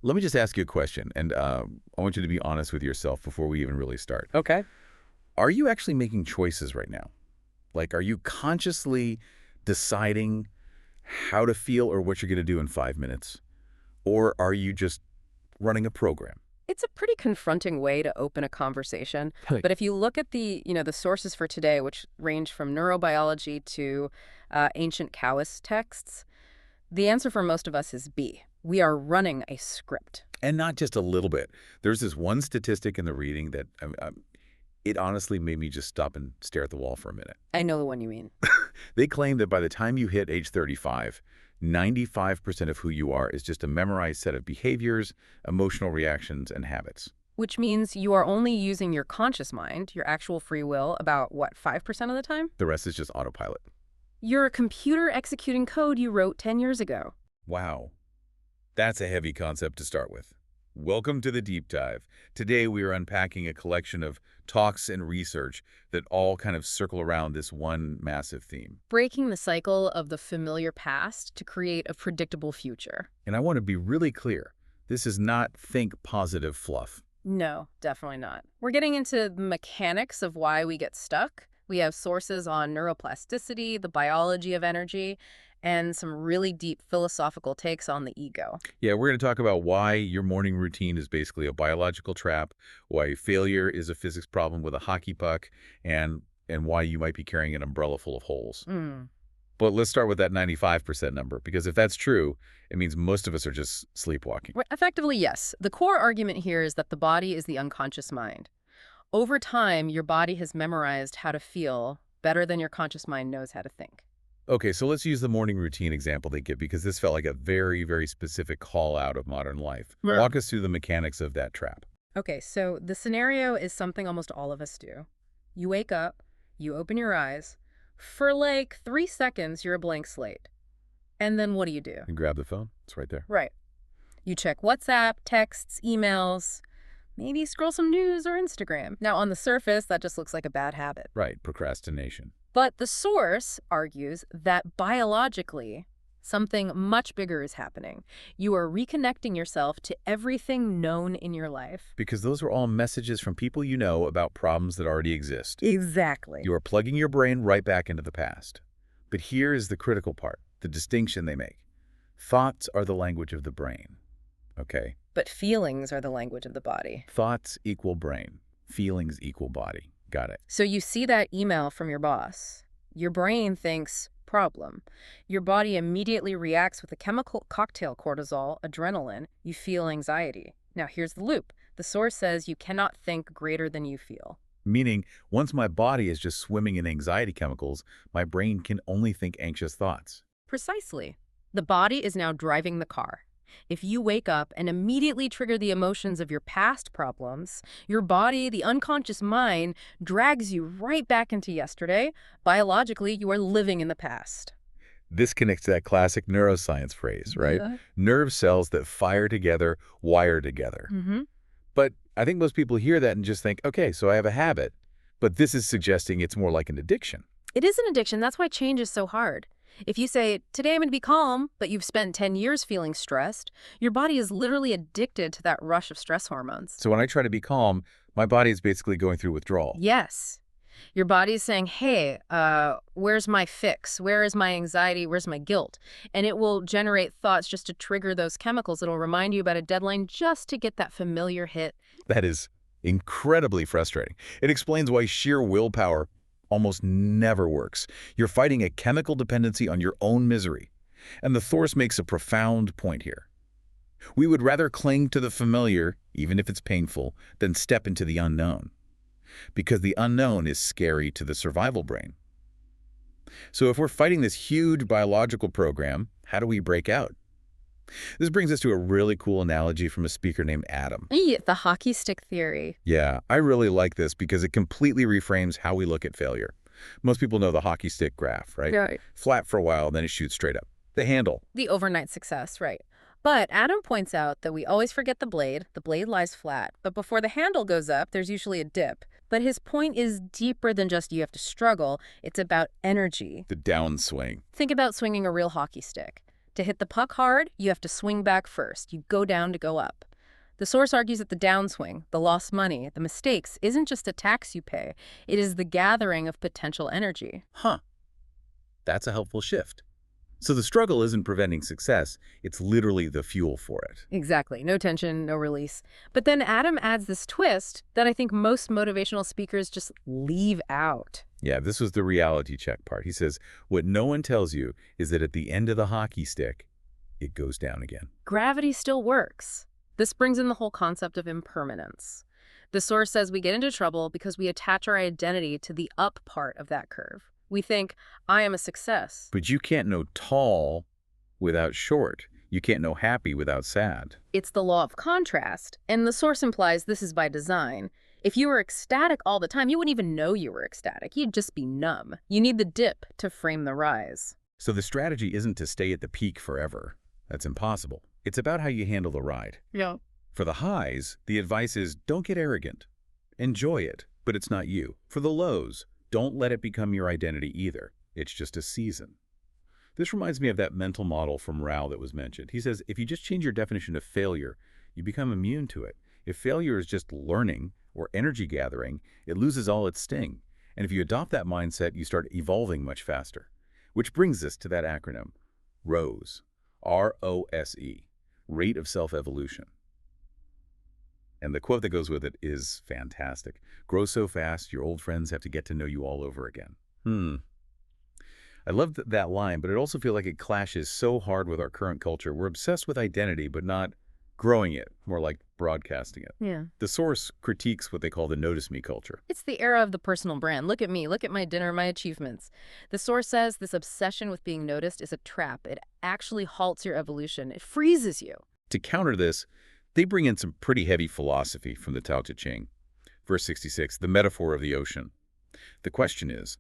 let me just ask you a question, and I want you to be honest with yourself before we even really start. Okay. Are you actually making choices right now? Like, are you consciously deciding how to feel or what you're going to do in 5 minutes? Or are you just running a program? It's a pretty confronting way to open a conversation. But if you look at the sources for today, which range from neurobiology to ancient Taoist texts, the answer for most of us is B. We are running a script. And not just a little bit. There's this one statistic in the reading that it honestly made me just stop and stare at the wall for a minute. I know the one you mean. They claim that by the time you hit age 35, 95% of who you are is just a memorized set of behaviors, emotional reactions, and habits. Which means you are only using your conscious mind, your actual free will, about, what, 5% of the time? The rest is just autopilot. You're a computer executing code you wrote 10 years ago. Wow. That's a heavy concept to start with. Welcome to the Deep Dive. Today we are unpacking a collection of talks and research that all kind of circle around this one massive theme. Breaking the cycle of the familiar past to create a predictable future. And I want to be really clear. This is not think positive fluff. No, definitely not. We're getting into the mechanics of why we get stuck. We have sources on neuroplasticity, the biology of energy, and some really deep philosophical takes on the ego. Yeah, we're going to talk about why your morning routine is basically a biological trap, why failure is a physics problem with a hockey puck, and why you might be carrying an umbrella full of holes. But let's start with that 95% number, because if that's true, it means most of us are just sleepwalking. Right, effectively, yes. The core argument here is that the body is the unconscious mind. Over time, your body has memorized how to feel better than your conscious mind knows how to think. Okay, so let's use the morning routine example they give, because this felt like a very, very specific call out of modern life. Right. Walk us through the mechanics of that trap. Okay, so the scenario is something almost all of us do. You wake up, you open your eyes. For like 3 seconds, you're a blank slate. And then what do? And grab the phone. It's right there. Right. You check WhatsApp, texts, emails, maybe scroll some news or Instagram. Now, on the surface, that just looks like a bad habit. Right, procrastination. But the source argues that biologically, something much bigger is happening. You are reconnecting yourself to everything known in your life. Because those are all messages from people you know about problems that already exist. Exactly. You are plugging your brain right back into the past. But here is the critical part, the distinction they make. Thoughts are the language of the brain. Okay? But feelings are the language of the body. Thoughts equal brain. Feelings equal body. Got it. So you see that email from your boss. Your brain thinks, problem. Your body immediately reacts with a chemical cocktail, cortisol, adrenaline. You feel anxiety. Now here's the loop. The source says you cannot think greater than you feel. Meaning, once my body is just swimming in anxiety chemicals, my brain can only think anxious thoughts. Precisely. The body is now driving the car. If you wake up and immediately trigger the emotions of your past problems, your body, the unconscious mind, drags you right back into yesterday. Biologically, you are living in the past. This connects to that classic neuroscience phrase, right? Yeah. Nerve cells that fire together, wire together. But I think most people hear that and just think, okay, so I have a habit. But this is suggesting it's more like an addiction. It is an addiction. That's why change is so hard. If you say, today I'm going to be calm, but you've spent 10 years feeling stressed, your body is literally addicted to that rush of stress hormones. So when I try to be calm, my body is basically going through withdrawal. Yes. Your body is saying, hey, where's my fix? Where is my anxiety? Where's my guilt? And it will generate thoughts just to trigger those chemicals. It'll remind you about a deadline just to get that familiar hit. That is incredibly frustrating. It explains why sheer willpower almost never works. You're fighting a chemical dependency on your own misery. And the source makes a profound point here. We would rather cling to the familiar, even if it's painful, than step into the unknown. Because the unknown is scary to the survival brain. So if we're fighting this huge biological program, how do we break out? This brings us to a really cool analogy from a speaker named Adam. The hockey stick theory. Yeah, I really like this because it completely reframes how we look at failure. Most people know the hockey stick graph, right? Right. Flat for a while, then it shoots straight up. The handle. The overnight success, right. But Adam points out that we always forget the blade. The blade lies flat. But before the handle goes up, there's usually a dip. But his point is deeper than just you have to struggle. It's about energy. The downswing. Think about swinging a real hockey stick. To hit the puck hard, you have to swing back first. You go down to go up. The source argues that the downswing, the lost money, the mistakes, isn't just a tax you pay. It is the gathering of potential energy. Huh. That's a helpful shift. So the struggle isn't preventing success, it's literally the fuel for it. Exactly. No tension, no release. But then Adam adds this twist that I think most motivational speakers just leave out. Yeah, this was the reality check part. He says, what no one tells you is that at the end of the hockey stick, it goes down again. Gravity still works. This brings in the whole concept of impermanence. The source says we get into trouble because we attach our identity to the up part of that curve. We think, I am a success. But you can't know tall without short. You can't know happy without sad. It's the law of contrast, and the source implies this is by design. If you were ecstatic all the time, you wouldn't even know you were ecstatic. You'd just be numb. You need the dip to frame the rise. So the strategy isn't to stay at the peak forever. That's impossible. It's about how you handle the ride. Yeah. For the highs, the advice is don't get arrogant. Enjoy it, but it's not you. For the lows, don't let it become your identity either. It's just a season. This reminds me of that mental model from Rao that was mentioned. He says, if you just change your definition of failure, you become immune to it. If failure is just learning or energy gathering, it loses all its sting. And if you adopt that mindset, you start evolving much faster. Which brings us to that acronym, ROSE, R-O-S-E, Rate of Self-Evolution. And the quote that goes with it is fantastic. Grow so fast, your old friends have to get to know you all over again. I love that line, but it also feels like it clashes so hard with our current culture. We're obsessed with identity, but not growing it, more like broadcasting it. Yeah. The source critiques what they call the notice me culture. It's the era of the personal brand. Look at me, look at my dinner, my achievements. The source says this obsession with being noticed is a trap. It actually halts your evolution. It freezes you. To counter this, they bring in some pretty heavy philosophy from the Tao Te Ching. Verse 66, the metaphor of the ocean. The question is,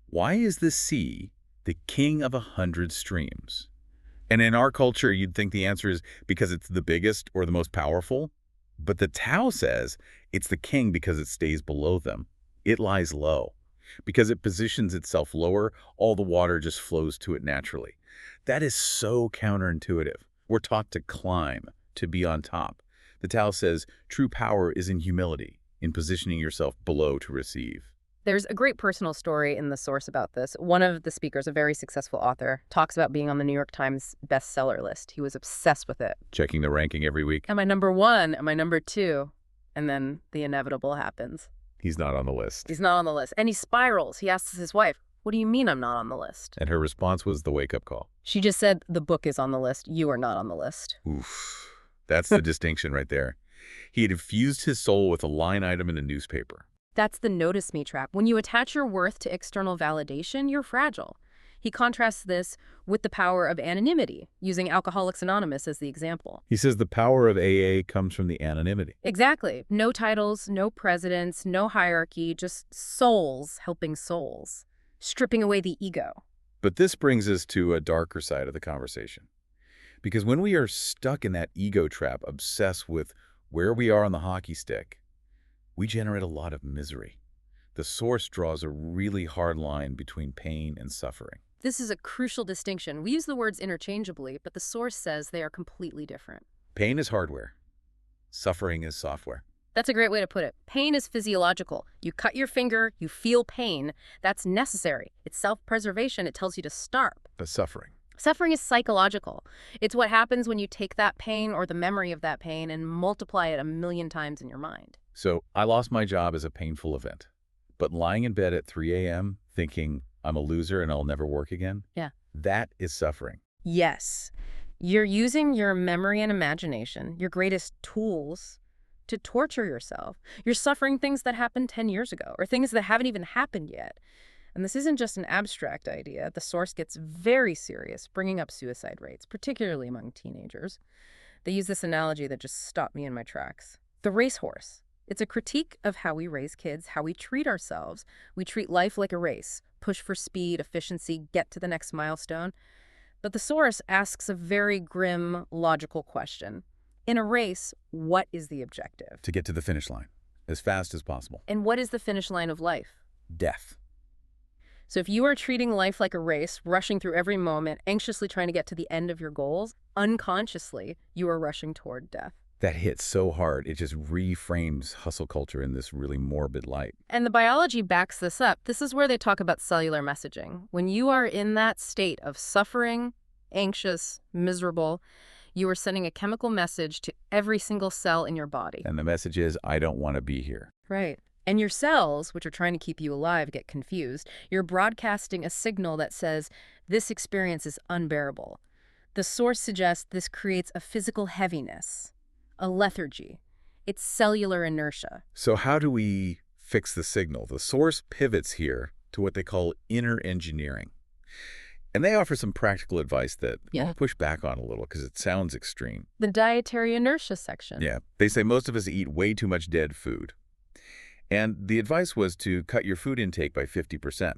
why is the sea the king of 100 streams? And in our culture, you'd think the answer is because it's the biggest or the most powerful. But the Tao says it's the king because it stays below them. It lies low. Because it positions itself lower, all the water just flows to it naturally. That is so counterintuitive. We're taught to climb, to be on top. The Tao says true power is in humility, in positioning yourself below to receive. There's a great personal story in the source about this. One of the speakers, a very successful author, talks about being on the New York Times bestseller list. He was obsessed with it. Checking the ranking every week. Am I number one? Am I number two? And then the inevitable happens. He's not on the list. He's not on the list. And he spirals. He asks his wife, what do you mean I'm not on the list? And her response was the wake-up call. She just said, the book is on the list. You are not on the list. Oof. That's the distinction right there. He had infused his soul with a line item in the newspaper. That's the notice me trap. When you attach your worth to external validation, you're fragile. He contrasts this with the power of anonymity, using Alcoholics Anonymous as the example. He says the power of AA comes from the anonymity. Exactly. No titles, no presidents, no hierarchy, just souls helping souls, stripping away the ego. But this brings us to a darker side of the conversation. Because when we are stuck in that ego trap, obsessed with where we are on the hockey stick, we generate a lot of misery. The source draws a really hard line between pain and suffering. This is a crucial distinction. We use the words interchangeably, but the source says they are completely different. Pain is hardware. Suffering is software. That's a great way to put it. Pain is physiological. You cut your finger, you feel pain. That's necessary. It's self-preservation. It tells you to stop. But suffering. Suffering is psychological. It's what happens when you take that pain or the memory of that pain and multiply it 1,000,000 times in your mind. So I lost my job as a painful event. But lying in bed at 3 a.m. thinking I'm a loser and I'll never work again? Yeah. That is suffering. Yes. You're using your memory and imagination, your greatest tools, to torture yourself. You're suffering things that happened 10 years ago or things that haven't even happened yet. And this isn't just an abstract idea. The source gets very serious, bringing up suicide rates, particularly among teenagers. They use this analogy that just stopped me in my tracks. The racehorse. It's a critique of how we raise kids, how we treat ourselves. We treat life like a race, push for speed, efficiency, get to the next milestone. But the source asks a very grim, logical question. In a race, what is the objective? To get to the finish line as fast as possible. And what is the finish line of life? Death. So if you are treating life like a race, rushing through every moment, anxiously trying to get to the end of your goals, unconsciously, you are rushing toward death. That hits so hard, it just reframes hustle culture in this really morbid light. And the biology backs this up. This is where they talk about cellular messaging. When you are in that state of suffering, anxious, miserable, you are sending a chemical message to every single cell in your body. And the message is, I don't want to be here. Right. And your cells, which are trying to keep you alive, get confused. You're broadcasting a signal that says, this experience is unbearable. The source suggests this creates a physical heaviness, a lethargy. It's cellular inertia. So how do we fix the signal? The source pivots here to what they call inner engineering. And they offer some practical advice that I'll push back on a little because it sounds extreme. The dietary inertia section. Yeah. They say most of us eat way too much dead food. And the advice was to cut your food intake by 50%.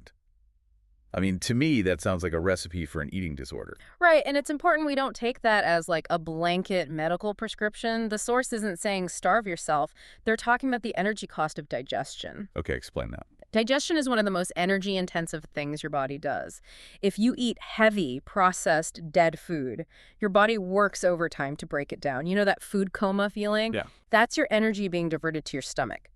I mean, to me, that sounds like a recipe for an eating disorder. Right, and it's important we don't take that as like a blanket medical prescription. The source isn't saying starve yourself. They're talking about the energy cost of digestion. Okay, explain that. Digestion is one of the most energy-intensive things your body does. If you eat heavy, processed, dead food, your body works overtime to break it down. You know that food coma feeling? Yeah. That's your energy being diverted to your stomach.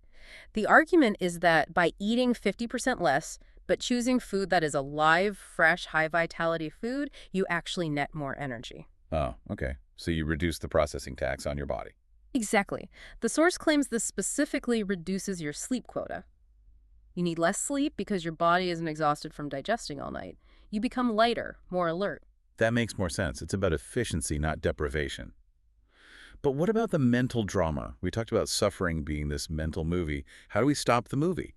The argument is that by eating 50% less, but choosing food that is a live, fresh, high-vitality food, you actually net more energy. Oh, okay. So you reduce the processing tax on your body. Exactly. The source claims this specifically reduces your sleep quota. You need less sleep because your body isn't exhausted from digesting all night. You become lighter, more alert. That makes more sense. It's about efficiency, not deprivation. But what about the mental drama? We talked about suffering being this mental movie. How do we stop the movie?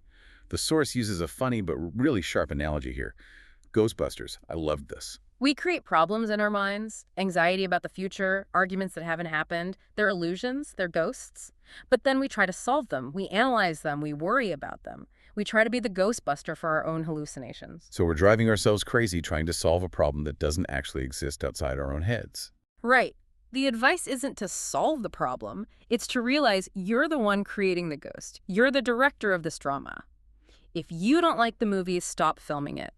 The source uses a funny but really sharp analogy here. Ghostbusters. I loved this. We create problems in our minds, anxiety about the future, arguments that haven't happened. They're illusions, they're ghosts. But then we try to solve them. We analyze them, we worry about them. We try to be the Ghostbuster for our own hallucinations. So we're driving ourselves crazy trying to solve a problem that doesn't actually exist outside our own heads. Right. The advice isn't to solve the problem. It's to realize you're the one creating the ghost. You're the director of this drama. If you don't like the movie, stop filming it.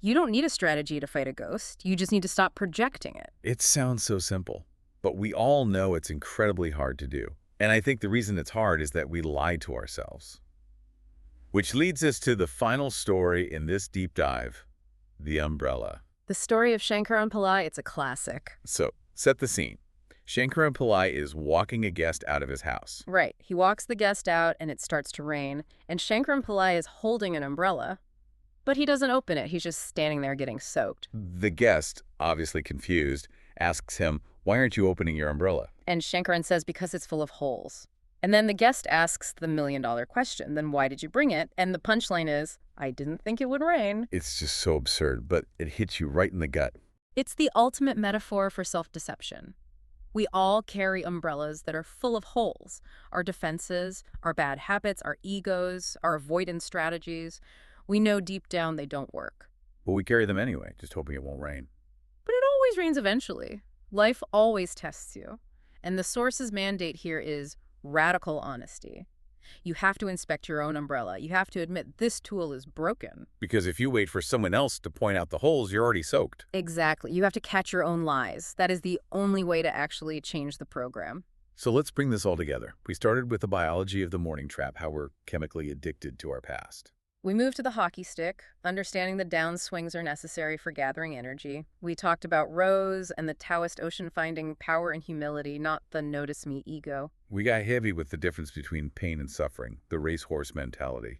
You don't need a strategy to fight a ghost. You just need to stop projecting it. It sounds so simple, but we all know it's incredibly hard to do. And I think the reason it's hard is that we lie to ourselves. Which leads us to the final story in this deep dive, the umbrella. The story of Shankaran Pillai, it's a classic. So, set the scene. Shankaran Pillai is walking a guest out of his house. Right. He walks the guest out and it starts to rain, and Shankaran Pillai is holding an umbrella, but he doesn't open it. He's just standing there getting soaked. The guest, obviously confused, asks him, "Why aren't you opening your umbrella?" And Shankaran says, because it's full of holes. And then the guest asks the million-dollar question, then why did you bring it? And the punchline is, I didn't think it would rain. It's just so absurd, but it hits you right in the gut. It's the ultimate metaphor for self-deception. We all carry umbrellas that are full of holes. Our defenses, our bad habits, our egos, our avoidance strategies. We know deep down they don't work. But we carry them anyway, just hoping it won't rain. But it always rains eventually. Life always tests you. And the source's mandate here is radical honesty. You have to inspect your own umbrella. You have to admit this tool is broken. Because if you wait for someone else to point out the holes, you're already soaked. Exactly. You have to catch your own lies. That is the only way to actually change the program. So let's bring this all together. We started with the biology of the morning trap, how we're chemically addicted to our past. We moved to the hockey stick, understanding the downswings are necessary for gathering energy. We talked about Rose and the Taoist ocean finding power and humility, not the notice me ego. We got heavy with the difference between pain and suffering, the racehorse mentality.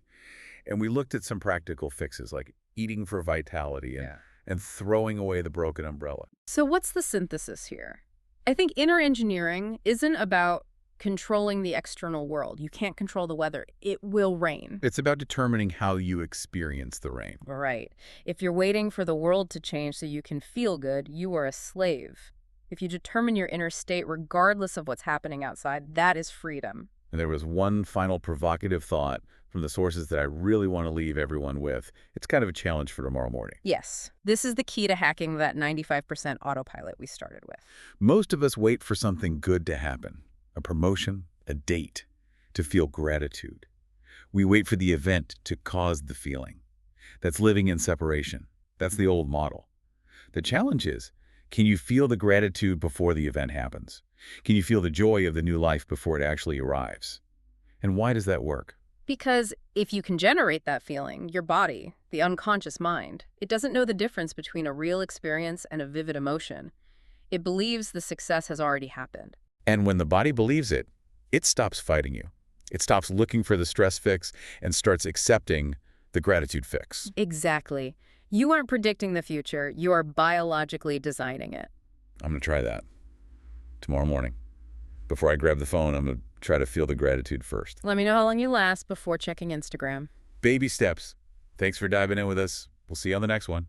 And we looked at some practical fixes like eating for vitality and throwing away the broken umbrella. So what's the synthesis here? I think inner engineering isn't about controlling the external world. You can't control the weather. It will rain. It's about determining how you experience the rain. Right. If you're waiting for the world to change so you can feel good, you are a slave. If you determine your inner state regardless of what's happening outside, that is freedom. And there was one final provocative thought from the sources that I really want to leave everyone with. It's kind of a challenge for tomorrow morning. Yes. This is the key to hacking that 95% autopilot we started with. Most of us wait for something good to happen. A promotion, a date, to feel gratitude. We wait for the event to cause the feeling. That's living in separation. That's the old model. The challenge is, can you feel the gratitude before the event happens? Can you feel the joy of the new life before it actually arrives? And why does that work? Because if you can generate that feeling, your body, the unconscious mind, it doesn't know the difference between a real experience and a vivid emotion. It believes the success has already happened. And when the body believes it, it stops fighting you. It stops looking for the stress fix and starts accepting the gratitude fix. Exactly. You aren't predicting the future, you are biologically designing it. I'm going to try that tomorrow morning. Before I grab the phone, I'm going to try to feel the gratitude first. Let me know how long you last before checking Instagram. Baby steps. Thanks for diving in with us. We'll see you on the next one.